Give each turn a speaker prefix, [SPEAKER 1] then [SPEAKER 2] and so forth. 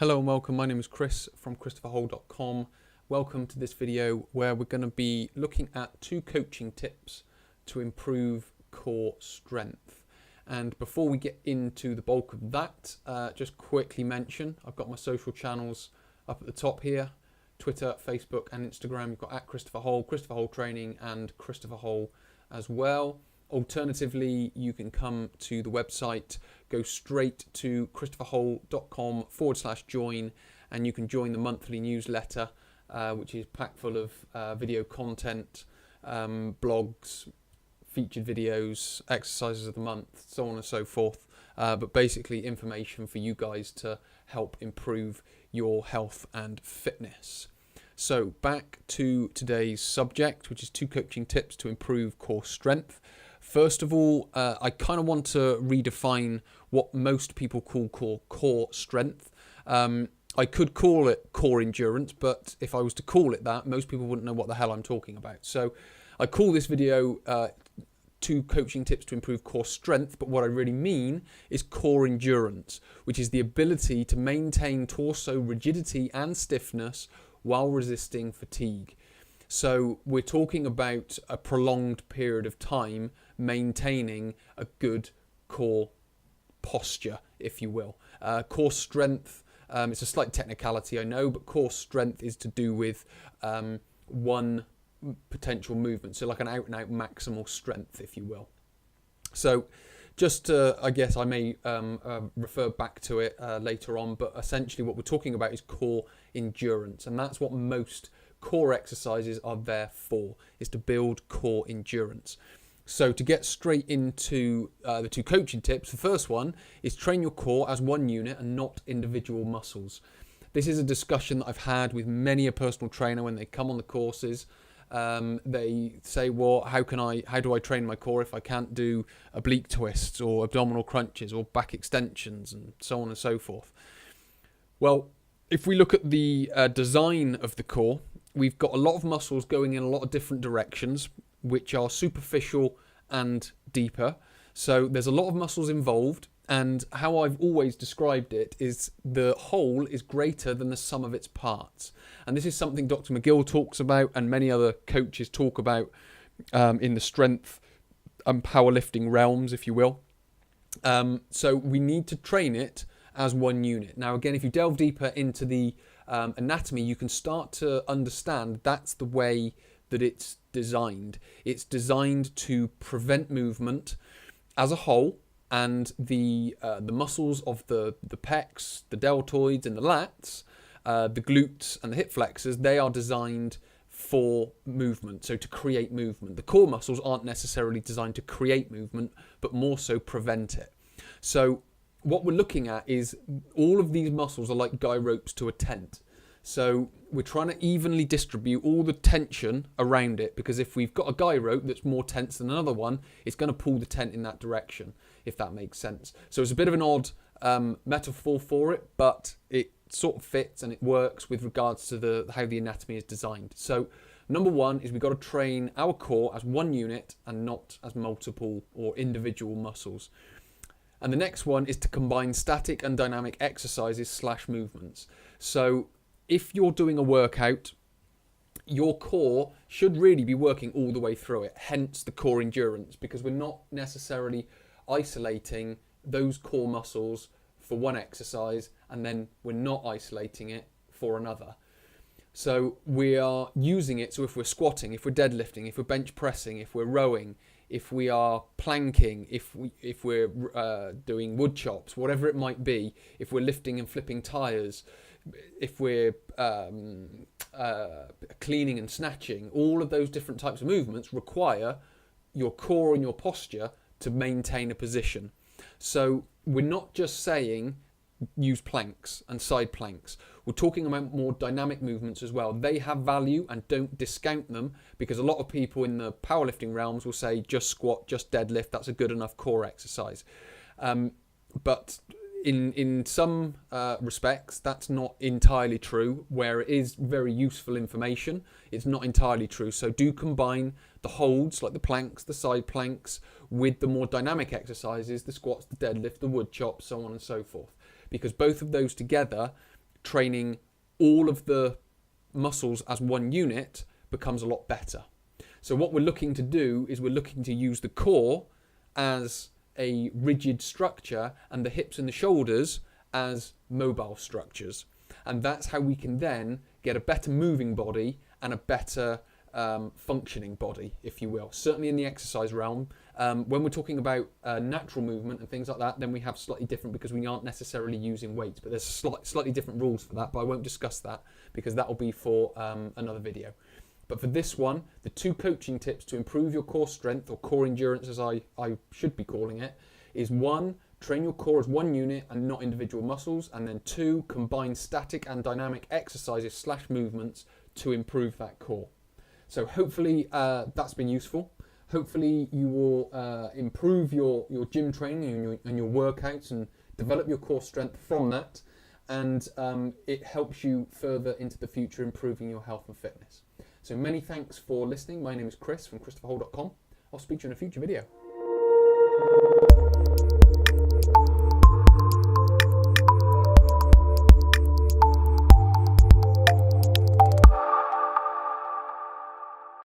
[SPEAKER 1] Hello and welcome. My name is Chris from ChristopherHole.com. Welcome to this video where we're going to be looking at 2 coaching tips to improve core strength. And before we get into the bulk of that, just quickly mention I've got my social channels up at the top here: Twitter, Facebook and Instagram. You've got at Christopher Hole, Christopher Hole Training and Christopher Hole as well. Alternatively, you can come to the website, go straight to christopherhole.com/join, and you can join the monthly newsletter, which is packed full of video content, blogs, featured videos, exercises of the month, so on and so forth. But basically information for you guys to help improve your health and fitness. So back to today's subject, which is 2 coaching tips to improve core strength. First of all, I kind of want to redefine what most people call core strength. I could call it core endurance, but if I was to call it that, most people wouldn't know what the hell I'm talking about. So I call this video 2 coaching tips to improve core strength, but what I really mean is core endurance, which is the ability to maintain torso rigidity and stiffness while resisting fatigue. So we're talking about a prolonged period of time maintaining a good core posture, if you will. Core strength, it's a slight technicality, I know, but core strength is to do with one potential movement, so like an out-and-out maximal strength, if you will. So just I guess I may refer back to it later on, but essentially what we're talking about is core endurance, and that's what most core exercises are there for, is to build core endurance. So to get straight into the 2 coaching tips, the first one is train your core as one unit and not individual muscles. This is a discussion that I've had with many a personal trainer when they come on the courses. They say, well, how do I train my core if I can't do oblique twists or abdominal crunches or back extensions and so on and so forth? Well, if we look at the design of the core, we've got a lot of muscles going in a lot of different directions, which are superficial and deeper. So there's a lot of muscles involved, and how I've always described it is the whole is greater than the sum of its parts. And this is something Dr. McGill talks about and many other coaches talk about in the strength and powerlifting realms, if you will. So we need to train it as one unit. Now, again, if you delve deeper into the anatomy, you can start to understand that's the way that it's designed. It's designed to prevent movement as a whole, and the muscles of the pecs, the deltoids and the lats, the glutes and the hip flexors, they are designed for movement, so to create movement. The core muscles aren't necessarily designed to create movement, but more so prevent it. So what we're looking at is all of these muscles are like guy ropes to a tent. So we're trying to evenly distribute all the tension around it, because if we've got a guy rope that's more tense than another one, it's going to pull the tent in that direction, if that makes sense. So it's a bit of an odd metaphor for it, but it sort of fits and it works with regards to how the anatomy is designed. So number 1 is we've got to train our core as one unit and not as multiple or individual muscles. And the next one is to combine static and dynamic exercises / movements. So if you're doing a workout, your core should really be working all the way through it, hence the core endurance, because we're not necessarily isolating those core muscles for one exercise and then we're not isolating it for another. So we are using it, so if we're squatting, if we're deadlifting, if we're bench pressing, if we're rowing, if we are planking, if we're doing wood chops, whatever it might be, if we're lifting and flipping tires, if we're cleaning and snatching, all of those different types of movements require your core and your posture to maintain a position. So we're not just saying use planks and side planks. We're talking about more dynamic movements as well. They have value, and don't discount them, because a lot of people in the powerlifting realms will say just squat, just deadlift, that's a good enough core exercise. But in some respects, that's not entirely true. Where it is very useful information, it's not entirely true. So do combine the holds, like the planks, the side planks, with the more dynamic exercises, the squats, the deadlift, the wood chops, so on and so forth. Because both of those together training all of the muscles as one unit becomes a lot better. So what we're looking to do is we're looking to use the core as a rigid structure and the hips and the shoulders as mobile structures. And that's how we can then get a better moving body and a better functioning body, if you will. Certainly in the exercise realm. When we're talking about natural movement and things like that, then we have slightly different, because we aren't necessarily using weights, but there's slightly different rules for that, but I won't discuss that because that will be for another video. But for this one, the 2 coaching tips to improve your core strength, or core endurance as I should be calling it, is 1, train your core as one unit and not individual muscles, and then 2, combine static and dynamic exercises / movements to improve that core. So hopefully that's been useful. Hopefully you will improve your gym training and your workouts and develop your core strength from that, and it helps you further into the future improving your health and fitness. So many thanks for listening. My name is Chris from ChristopherHall.com. I'll speak to you in a future video.